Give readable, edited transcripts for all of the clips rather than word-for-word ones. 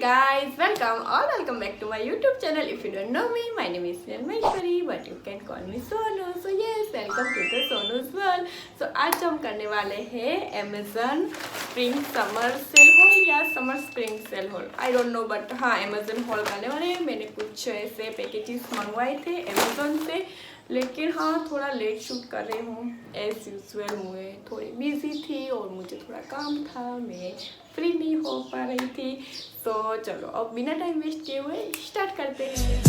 guys, welcome back to my YouTube channel. If you don't know me, my name is Maheshwari, but you can call me Sonu. So yes, welcome to the Sonu's world. So आज हम करने वाले हैं Amazon Spring Summer Sale Haul या Summer Spring Sale Haul, I don't know, but हाँ Amazon Haul करने वाले हैं। मैंने कुछ ऐसे पैकेजेस मंगवाए थे Amazon से, लेकिन हाँ थोड़ा लेट शूट कर रही हूँ एज यूजुअल। मैं थोड़ी बिजी थी और मुझे थोड़ा काम था, मैं फ्री नहीं हो पा रही थी। तो चलो अब बिना टाइम वेस्ट किए हुए स्टार्ट करते हैं।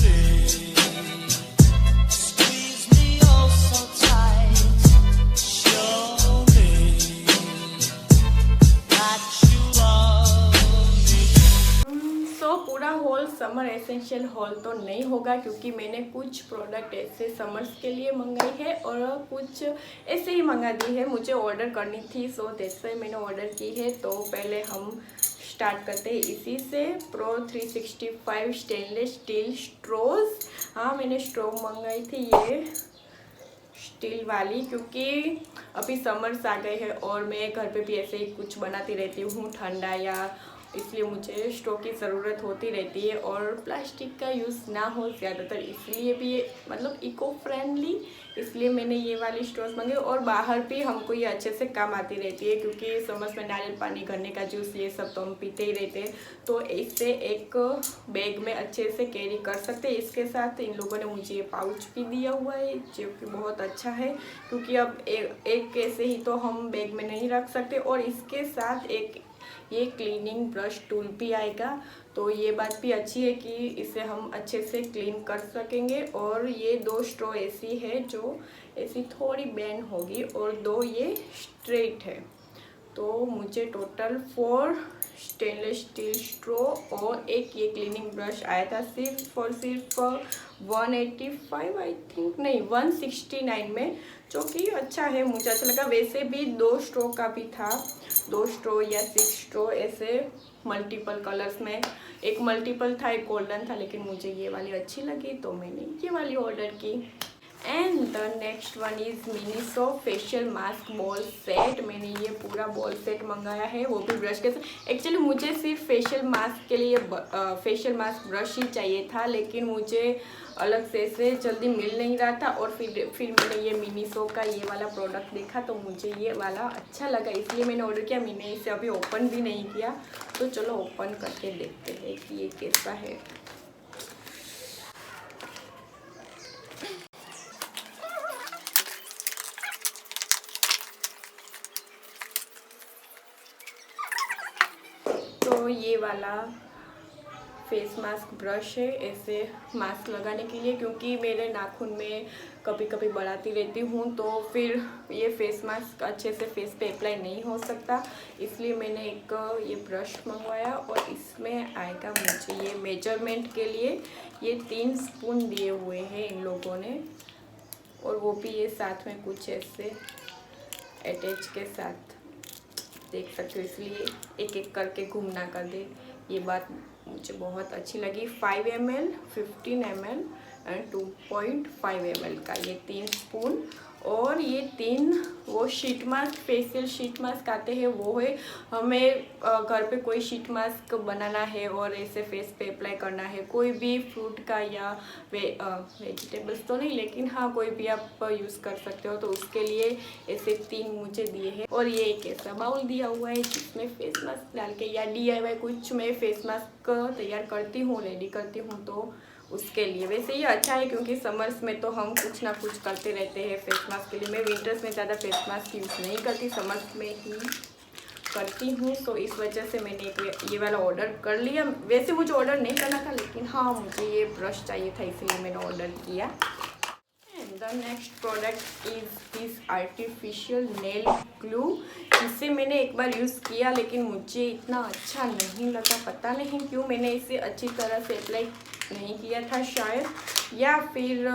पूरा हॉल समर एसेंशियल हॉल तो नहीं होगा, क्योंकि मैंने कुछ प्रोडक्ट ऐसे समर्स के लिए मंगाई है और कुछ ऐसे ही मंगा दी है। मुझे ऑर्डर करनी थी, सो दैट्स व्हाई मैंने ऑर्डर की है। तो पहले हम स्टार्ट करते हैं इसी से। Pro 365 stainless steel straws. हाँ मैंने स्ट्रो मंगाई थी ये स्टील वाली, क्योंकि अभी समर्स आ गए हैं और मैं घर पे भी ऐसे ही कुछ बनाती रहती हूँ ठंडा या, इसलिए मुझे स्टोव की ज़रूरत होती रहती है और प्लास्टिक का यूज़ ना हो ज़्यादातर, इसलिए भी मतलब इको फ्रेंडली, इसलिए मैंने ये वाली स्टोव मंगाई। और बाहर भी हमको ये अच्छे से काम आती रहती है, क्योंकि समर्स में नारियल पानी, गन्ने का जूस, ये सब तो हम पीते ही रहते हैं। तो इससे एक बैग में अच्छे से कैरी कर सकते हैं। इसके साथ इन लोगों ने मुझे ये पाउच भी दिया हुआ है, जो कि बहुत अच्छा है, क्योंकि अब एक ऐसे ही तो हम बैग में नहीं रख सकते। और इसके साथ एक ये क्लीनिंग ब्रश टूल भी आएगा, तो ये बात भी अच्छी है कि इसे हम अच्छे से क्लीन कर सकेंगे। और ये दो स्ट्रॉ ऐसी है जो ऐसी थोड़ी बेंड होगी और दो ये स्ट्रेट है। तो मुझे टोटल 4 स्टेनलेस स्टील स्ट्रॉ और एक ये क्लीनिंग ब्रश आया था सिर्फ 185 आई थिंक, नहीं 169 में, जो कि अच्छा है, मुझे अच्छा लगा। वैसे भी 2 स्ट्रॉ का भी था, 2 स्ट्रॉ या 6 स्ट्रॉ ऐसे मल्टीपल कलर्स में। एक मल्टीपल था, एक गोल्डन था, लेकिन मुझे ये वाली अच्छी लगी तो मैंने ये वाली ऑर्डर की। And the next one is Miniso facial mask ball set. मैंने ये पूरा बॉल सेट मंगाया है, वो भी ब्रश के साथ। एक्चुअली मुझे सिर्फ फेशियल मास्क के लिए फेशियल मास्क ब्रश ही चाहिए था, लेकिन मुझे अलग से जल्दी मिल नहीं रहा था। और फिर मैंने ये मिनीसो का ये वाला प्रोडक्ट देखा तो मुझे ये वाला अच्छा लगा, इसलिए मैंने ऑर्डर किया। मैंने इसे अभी ओपन भी नहीं किया, तो चलो ओपन करके देखते हैं कि ये कैसा है। तो ये वाला फेस मास्क ब्रश है, ऐसे मास्क लगाने के लिए, क्योंकि मेरे नाखून में कभी कभी बढ़ाती रहती हूँ, तो फिर ये फेस मास्क अच्छे से फेस पे अप्लाई नहीं हो सकता, इसलिए मैंने एक ये ब्रश मंगवाया। और इसमें आएगा मुझे ये मेजरमेंट के लिए ये 3 स्पून दिए हुए हैं इन लोगों ने, और वो भी ये साथ में कुछ ऐसे अटैच के साथ देख सकते हो, इसलिए एक एक करके घूम ना कर दे। ये बात मुझे बहुत अच्छी लगी। 5 ml, 15 ml एंड 2.5 ml का ये 3 स्पून। और ये 3 वो sheet mask, facial sheet mask आते हैं, वो है। हमें घर पे कोई शीट मास्क बनाना है और ऐसे फेस पे अप्लाई करना है, कोई भी फ्रूट का या वेजिटेबल्स तो नहीं, लेकिन हाँ कोई भी आप यूज़ कर सकते हो, तो उसके लिए ऐसे 3 मुझे दिए हैं। और ये एक ऐसा बाउल दिया हुआ है जिसमें फेस मास्क डाल के, या DIY कुछ मैं फेस मास्क तैयार करती हूँ, रेडी करती हूँ, तो उसके लिए। वैसे ये अच्छा है, क्योंकि समर्स में तो हम कुछ ना कुछ करते रहते हैं फेस मास्क के लिए। मैं विंटर्स में ज़्यादा फेस मास्क यूज़ नहीं करती, समर्स में ही करती हूँ, तो इस वजह से मैंने ये वाला ऑर्डर कर लिया। वैसे मुझे ऑर्डर नहीं करना था, लेकिन हाँ मुझे ये ब्रश चाहिए था, इसलिए मैंने ऑर्डर किया। And the next product is this artificial nail glue, जिसे मैंने एक बार यूज़ किया, लेकिन मुझे इतना अच्छा नहीं लगा, पता नहीं क्यों। मैंने इसे अच्छी तरह से अप्लाई नहीं किया था शायद, या फिर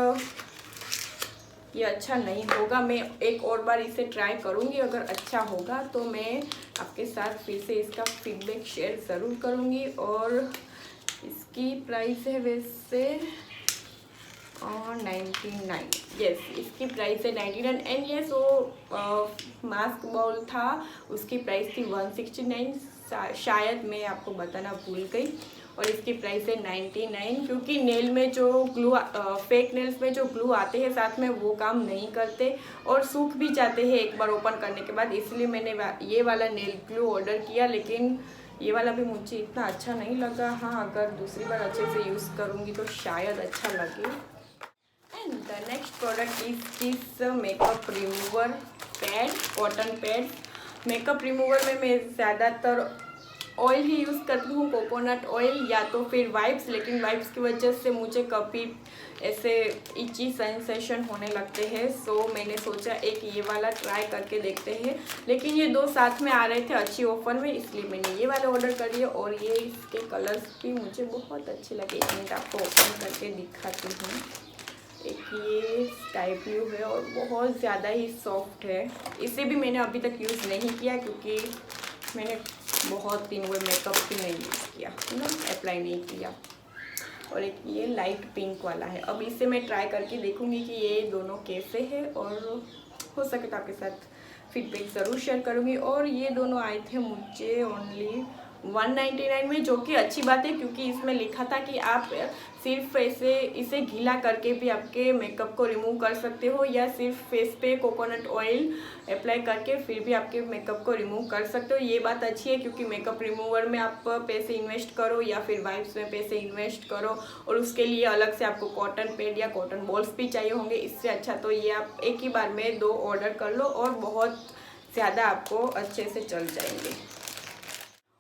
ये अच्छा नहीं होगा। मैं एक और बार इसे ट्राई करूँगी, अगर अच्छा होगा तो मैं आपके साथ फिर से इसका फीडबैक शेयर ज़रूर करूँगी। और इसकी प्राइस है वैसे 99, यस इसकी प्राइस है 99। एंड ये मास्क बॉल था, उसकी प्राइस थी 169, शायद मैं आपको बताना भूल गई। और इसकी प्राइस है 99। क्योंकि नेल में जो ग्लू फेक नेल्स में जो ग्लू आते हैं साथ में वो काम नहीं करते और सूख भी जाते हैं एक बार ओपन करने के बाद, इसलिए मैंने ये वाला नेल ग्लू ऑर्डर किया। लेकिन ये वाला भी मुझे इतना अच्छा नहीं लगा। हाँ, अगर दूसरी बार अच्छे से यूज़ करूँगी तो शायद अच्छा लगे। And the next product is this makeup remover pad, cotton pad. Makeup remover में मैं ज़्यादातर ऑयल ही यूज़ करती हूँ, कोकोनट ऑयल या तो फिर वाइप्स। लेकिन वाइप्स की वजह से मुझे कभी ऐसे इची सेंसेशन होने लगते हैं, सो मैंने सोचा एक ये वाला ट्राई करके देखते हैं। लेकिन ये दो साथ में आ रहे थे अच्छी ऑफर में, इसलिए मैंने ये वाला ऑर्डर कर दिया। और ये इसके कलर्स भी मुझे बहुत अच्छे लगे। एक मिनट आपको ओपन करके दिखाती हूँ। एक ये स्काई ब्लू है और बहुत ज़्यादा ही सॉफ्ट है। इसे भी मैंने अभी तक यूज़ नहीं किया क्योंकि मैंने बहुत दिन हुए मेकअप भी नहीं यूज़ किया, अप्लाई नहीं किया। और एक ये लाइट पिंक वाला है। अब इसे मैं ट्राई करके देखूँगी कि ये दोनों कैसे हैं और हो सके तो आपके साथ फीडबैक ज़रूर शेयर करूँगी। और ये दोनों आए थे मुझे ओनली 199 में, जो कि अच्छी बात है क्योंकि इसमें लिखा था कि आप सिर्फ ऐसे इसे गीला करके भी आपके मेकअप को रिमूव कर सकते हो या सिर्फ फेस पे कोकोनट ऑयल अप्लाई करके फिर भी आपके मेकअप को रिमूव कर सकते हो। ये बात अच्छी है क्योंकि मेकअप रिमूवर में आप पैसे इन्वेस्ट करो या फिर वाइप्स में पैसे इन्वेस्ट करो और उसके लिए अलग से आपको कॉटन पैड या कॉटन बॉल्स भी चाहिए होंगे। इससे अच्छा तो ये आप एक ही बार में 2 ऑर्डर कर लो और बहुत ज़्यादा आपको अच्छे से चल जाएंगे।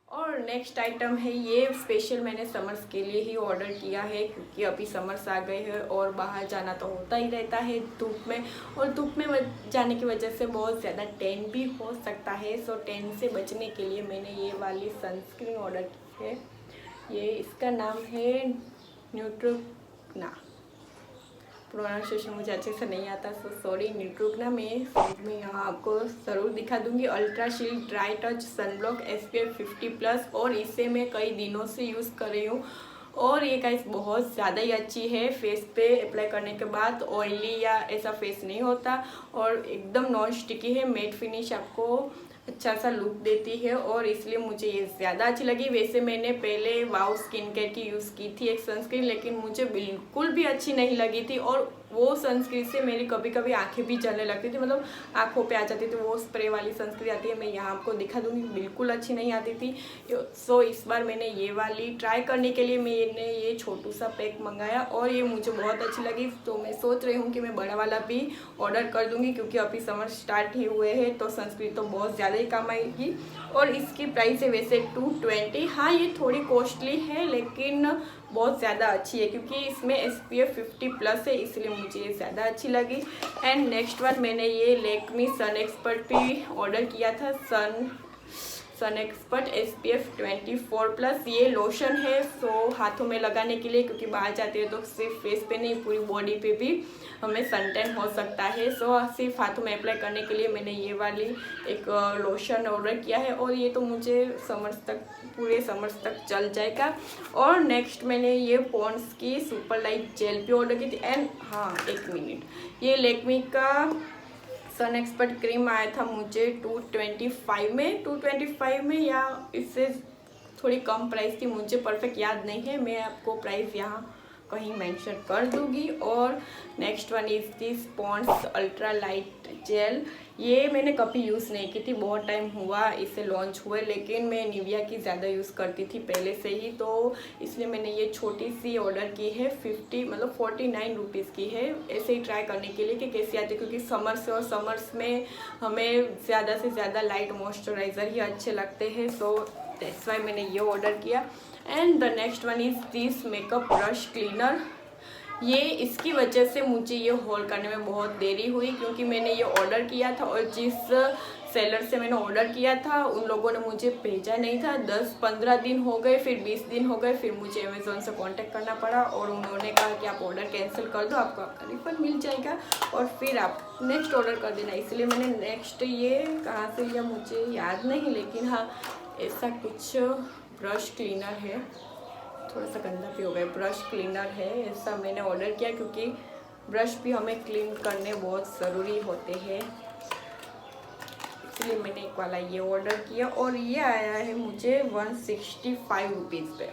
और नेक्स्ट आइटम है ये स्पेशल मैंने समर्स के लिए ही ऑर्डर किया है क्योंकि अभी समर्स आ गए हैं और बाहर जाना तो होता ही रहता है धूप में, और धूप में जाने की वजह से बहुत ज़्यादा टैन भी हो सकता है। सो टैन से बचने के लिए मैंने ये वाली सनस्क्रीन ऑर्डर की है। ये इसका नाम है न्यूट्रोगना, प्रोनाउंसिएशन मुझे अच्छे से नहीं आता, सो सॉरी। न्यूट्रोगना मैं यहाँ आपको ज़रूर दिखा दूँगी। Ultra shield dry touch sunblock SPF 50+, और इसे मैं कई दिनों से यूज़ कर रही हूँ और ये गाइस बहुत ज़्यादा ही अच्छी है। फेस पे अप्लाई करने के बाद ऑयली या ऐसा फेस नहीं होता और एकदम नॉन स्टिकी है। मेट फिनिश आपको अच्छा सा लुक देती है और इसलिए मुझे ये ज़्यादा अच्छी लगी। वैसे मैंने पहले वाओ स्किन केयर की यूज़ की थी एक सनस्क्रीन, लेकिन मुझे बिल्कुल भी अच्छी नहीं लगी थी और वो सनस्क्रीन से मेरी कभी कभी आंखें भी जलने लगती थी, मतलब आंखों पे आ जाती थी। वो स्प्रे वाली सनस्क्रीन आती है, मैं यहाँ आपको दिखा दूँगी, बिल्कुल अच्छी नहीं आती थी। सो इस बार मैंने ये वाली ट्राई करने के लिए मैंने ये छोटू सा पैक मंगाया और ये मुझे बहुत अच्छी लगी। तो मैं सोच रही हूँ कि मैं बड़ा वाला भी ऑर्डर कर दूँगी क्योंकि अभी समर स्टार्ट ही हुए हैं तो सनस्क्रीन तो बहुत ज़्यादा ही काम आएगी। और इसकी प्राइस है वैसे 220। हाँ, ये थोड़ी कॉस्टली है लेकिन बहुत ज़्यादा अच्छी है क्योंकि इसमें SPF 50+ है, इसलिए मुझे ये ज़्यादा अच्छी लगी। एंड नेक्स्ट वन मैंने ये लैक्मी सन एक्सपर्ट भी ऑर्डर किया था। Sun expert SPF 24+। ये लोशन है सो हाथों में लगाने के लिए, क्योंकि बाहर जाते हैं तो सिर्फ फेस पे नहीं पूरी बॉडी पे भी हमें सनटैन हो सकता है। सो सिर्फ हाथों में अप्लाई करने के लिए मैंने ये वाली एक लोशन ऑर्डर किया है और ये तो मुझे पूरे समर्स तक चल जाएगा। और नेक्स्ट मैंने ये पॉन्ड्स की सुपर लाइट जेल भी ऑर्डर की थी। एंड हाँ, एक मिनट, ये लैक्मी का सन एक्सपर्ट क्रीम आया था मुझे 225 में या इससे थोड़ी कम प्राइस थी, मुझे परफेक्ट याद नहीं है। मैं आपको प्राइस यहाँ कहीं मेंशन कर दूंगी। और next one is this Pond's ultra light gel. ये मैंने कभी यूज़ नहीं की थी, बहुत टाइम हुआ इसे लॉन्च हुए, लेकिन मैं निविया की ज़्यादा यूज़ करती थी पहले से ही, तो इसलिए मैंने ये छोटी सी ऑर्डर की है। 49 रुपीज़ की है, ऐसे ही ट्राई करने के लिए कि कैसी आती है, क्योंकि समर्स में हमें ज़्यादा से ज़्यादा लाइट मॉइस्चराइज़र ही अच्छे लगते हैं। सो दैट्स वाई मैंने ये ऑर्डर किया। And the next one is this makeup brush cleaner. ये इसकी वजह से मुझे ये होल्ड करने में बहुत देरी हुई क्योंकि मैंने ये ऑर्डर किया था और जिस सेलर से मैंने ऑर्डर किया था उन लोगों ने मुझे भेजा नहीं था। 10-15 दिन हो गए, फिर 20 दिन हो गए, फिर मुझे अमेज़ोन से कांटेक्ट करना पड़ा और उन्होंने कहा कि आप ऑर्डर कैंसिल कर दो, आपको आपका रिफंड मिल जाएगा और फिर आप नेक्स्ट ऑर्डर कर देना। इसलिए मैंने नेक्स्ट ये कहाँ से लिया मुझे याद नहीं, लेकिन हाँ ऐसा कुछ ब्रश क्लीनर है, थोड़ा सा गंदा भी हो गया, ब्रश क्लीनर है, ऐसा मैंने ऑर्डर किया क्योंकि ब्रश भी हमें क्लीन करने बहुत ज़रूरी होते हैं, इसलिए मैंने एक वाला ये ऑर्डर किया और ये आया है मुझे 165 रुपीज़ पे।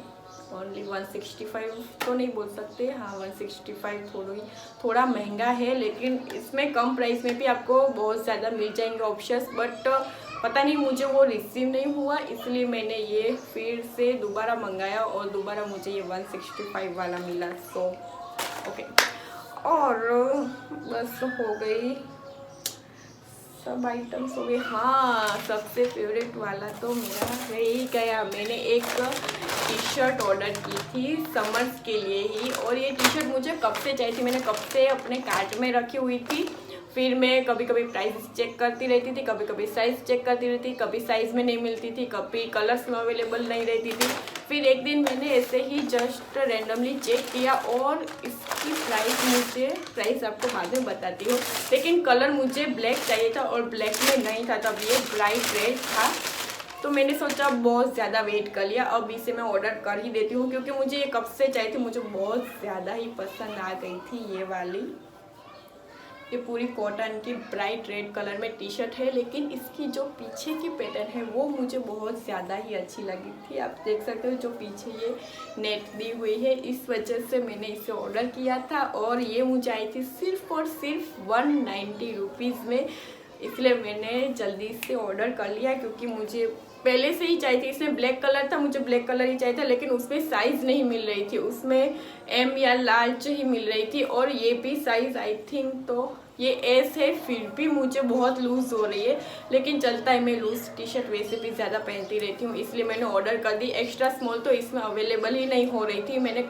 ओनली 165 तो नहीं बोल सकते, हाँ 165 थोड़ा महंगा है, लेकिन इसमें कम प्राइस में भी आपको बहुत ज़्यादा मिल जाएंगे ऑप्शंस, बट पता नहीं मुझे वो रिसीव नहीं हुआ, इसलिए मैंने ये फिर से दोबारा मंगाया और दोबारा मुझे ये 165 वाला मिला। सो ओके, और बस हो गई सब आइटम्स हो गए। हाँ, सबसे फेवरेट वाला तो मेरा रह ही गया। मैंने एक टी शर्ट ऑर्डर की थी समर्स के लिए ही, और ये टी शर्ट मुझे कब से चाहिए थी, मैंने कब से अपने कार्ट में रखी हुई थी। फिर मैं कभी कभी प्राइस चेक करती रहती थी, कभी कभी साइज़ चेक करती रहती, कभी साइज़ में नहीं मिलती थी, कभी कलर्स में अवेलेबल नहीं रहती थी। फिर एक दिन मैंने ऐसे ही जस्ट रैंडमली चेक किया और इसकी प्राइस आपको बाद में बताती हूँ, लेकिन कलर मुझे ब्लैक चाहिए था और ब्लैक में नहीं था, तब ये ब्राइट रेड था। तो मैंने सोचा बहुत ज़्यादा वेट कर लिया, अब इसे मैं ऑर्डर कर ही देती हूँ, क्योंकि मुझे ये कब से चाहिए थी, मुझे बहुत ज़्यादा ही पसंद आ गई थी ये वाली। ये पूरी कॉटन की ब्राइट रेड कलर में टी शर्ट है, लेकिन इसकी जो पीछे की पैटर्न है वो मुझे बहुत ज़्यादा ही अच्छी लगी थी। आप देख सकते हो जो पीछे ये नेट दी हुई है, इस वजह से मैंने इसे ऑर्डर किया था, और ये मुझे आई थी सिर्फ और सिर्फ 190 रुपीज़ में, इसलिए मैंने जल्दी से ऑर्डर कर लिया, क्योंकि मुझे पहले से ही चाहिए थी। इसमें ब्लैक कलर था, मुझे ब्लैक कलर ही चाहिए था, लेकिन उसमें साइज़ नहीं मिल रही थी, उसमें एम या लार्ज ही मिल रही थी, और ये भी साइज़ आई थिंक तो ये एस है, फिर भी मुझे बहुत लूज़ हो रही है, लेकिन चलता है, मैं लूज़ टी शर्ट वैसे भी ज़्यादा पहनती रहती हूँ, इसलिए मैंने ऑर्डर कर दी। एक्स्ट्रा स्मॉल तो इसमें अवेलेबल ही नहीं हो रही थी, मैंने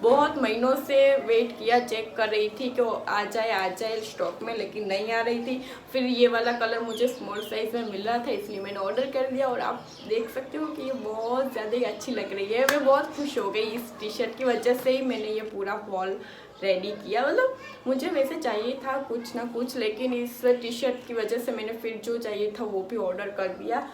बहुत महीनों से वेट किया, चेक कर रही थी कि वो आ जाए स्टॉक में, लेकिन नहीं आ रही थी। फिर ये वाला कलर मुझे स्मॉल साइज़ में मिल रहा था, इसलिए मैंने ऑर्डर कर दिया, और आप देख सकते हो कि ये बहुत ज़्यादा ही अच्छी लग रही है। मैं बहुत खुश हो गई इस टी शर्ट की वजह से ही मैंने ये पूरा हॉल रेडी किया। मतलब मुझे वैसे चाहिए था कुछ ना कुछ, लेकिन इस टी शर्ट की वजह से मैंने फिर जो चाहिए था वो भी ऑर्डर कर दिया।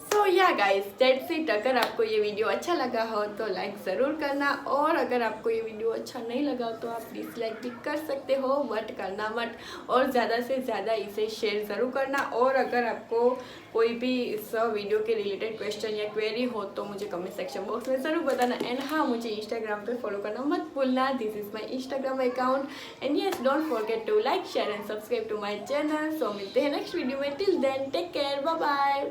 सो या गाइस, दैट्स इट। अगर आपको ये वीडियो अच्छा लगा हो तो लाइक ज़रूर करना, और अगर आपको ये वीडियो अच्छा नहीं लगा हो तो आप डिसलाइक भी कर सकते हो, बट करना मत, और ज़्यादा से ज़्यादा इसे शेयर ज़रूर करना। और अगर आपको कोई भी इस वीडियो के रिलेटेड क्वेश्चन या क्वेरी हो तो मुझे कमेंट सेक्शन बॉक्स में ज़रूर बताना। एंड हाँ, मुझे इंस्टाग्राम पे फॉलो करना मत भूलना, this is my Instagram account. And yes, don't forget to like, share and subscribe to my channel. So मिलते हैं नेक्स्ट वीडियो में, till then take care, bye bye.